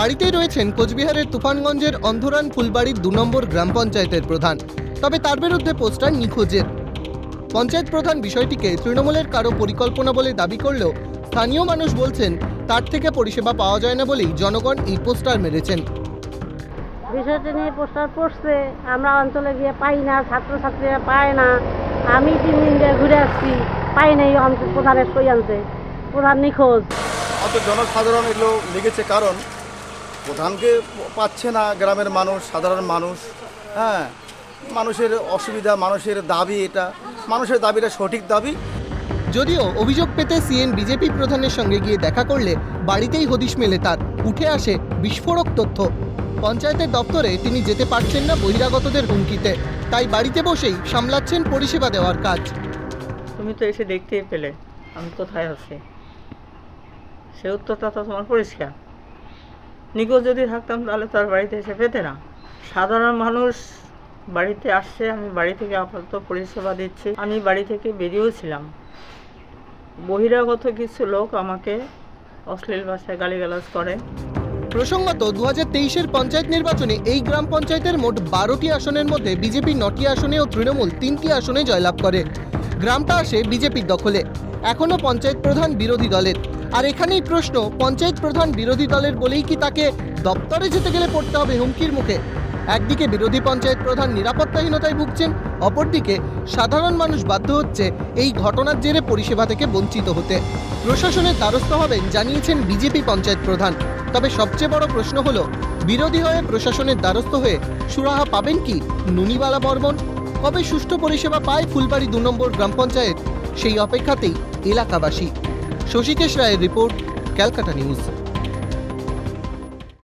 বাড়িতেই রয়েছেন কোচবিহারের তুফানগঞ্জের অন্ধরান ফুলবাড়ির 2 নম্বর গ্রাম পঞ্চায়েতের প্রধান। তবে তার বিরুদ্ধে পোস্টার নিখোঁজের। পঞ্চায়েত প্রধান বিষয়টিকে তৃণমূলের কারো পরিকল্পনা বলে দাবি করলেও স্থানীয় মানুষ বলছেন তার থেকে পরিষেবা পাওয়া যায় না বলেই জনগণ এই পোস্টার মেরেছেন। বিষয়টা নিয়ে পোস্টার পড়ছে, আমরা অঞ্চলে গিয়ে পাই না, ছাত্রছাত্রীরা পায় না। আমি 3 দিন ধরে ঘুরে আসছি, পাই নাই অঞ্চল প্রধানের সই আনতে, প্রধান নিখোঁজ। অত জনসাধারণ এগুলো লেগেছে, কারণ প্রধানকে পাচ্ছে না গ্রামের মানুষ, সাধারণ মানুষ। হ্যাঁ, মানুষের অসুবিধা, মানুষের দাবি, এটা মানুষের দাবিটা সঠিক দাবি। যদিও অভিযোগ পেতে সিএন বিজেপি প্রধানের সঙ্গে গিয়ে দেখা করলে বাড়িতেই হদিশ মেলে তার। উঠে আসে বিস্ফোরক তথ্য। পঞ্চায়েতের দপ্তরে তিনি যেতে পারছেন না বহিরাগতদের হুমকিতে, তাই বাড়িতে বসেই সামলাচ্ছেন পরিষেবা দেওয়ার কাজ। তুমি তো এসে দেখতেই পেলে আমি কোথায় আছি, সে উত্তরটা তো তোমার পরিষ্কার। নিখোঁজ যদি থাকতাম তাহলে তার বাড়িতে এসে পেতে না। সাধারণ মানুষ বাড়িতে আসছে, আমি বাড়ি থেকে আপাতত পরিষেবা দিচ্ছি। আমি বাড়ি থেকে বেরিয়েও ছিলাম, বহিরাগত কিছু লোক আমাকে অশ্লীল ভাষায় গালিগালাজ করে। প্রসঙ্গত 2023-এর পঞ্চায়েত নির্বাচনে এই গ্রাম পঞ্চায়েতের মোট 12টি আসনের মধ্যে বিজেপি 9টি আসনে ও তৃণমূল 3টি আসনে জয়লাভ করে। গ্রামটা আসে বিজেপির দখলে। এখনও পঞ্চায়েত প্রধান বিরোধী দলের। আর এখানেই প্রশ্ন, পঞ্চায়েত প্রধান বিরোধী দলের বলেই কি তাকে দপ্তরে যেতে গেলে পড়তে হবে হুমকির মুখে? একদিকে বিরোধী পঞ্চায়েত প্রধান নিরাপত্তাহীনতায় ভুগছেন, অপরদিকে সাধারণ মানুষ বাধ্য হচ্ছে এই ঘটনার জেরে পরিষেবা থেকে বঞ্চিত হতে। প্রশাসনের দ্বারস্থ হবেন জানিয়েছেন বিজেপি পঞ্চায়েত প্রধান। তবে সবচেয়ে বড় প্রশ্ন হলো, বিরোধী হয়ে প্রশাসনের দ্বারস্থ হয়ে সুরাহা পাবেন কি নুনিবালা বর্মন? কবে সুষ্ঠু পরিষেবা পায় ফুলবাড়ি 2 নম্বর গ্রাম পঞ্চায়েত, সেই অপেক্ষাতেই এলাকাবাসী। শশীকেশ রায়ের রিপোর্ট, ক্যালকাটা নিউজ।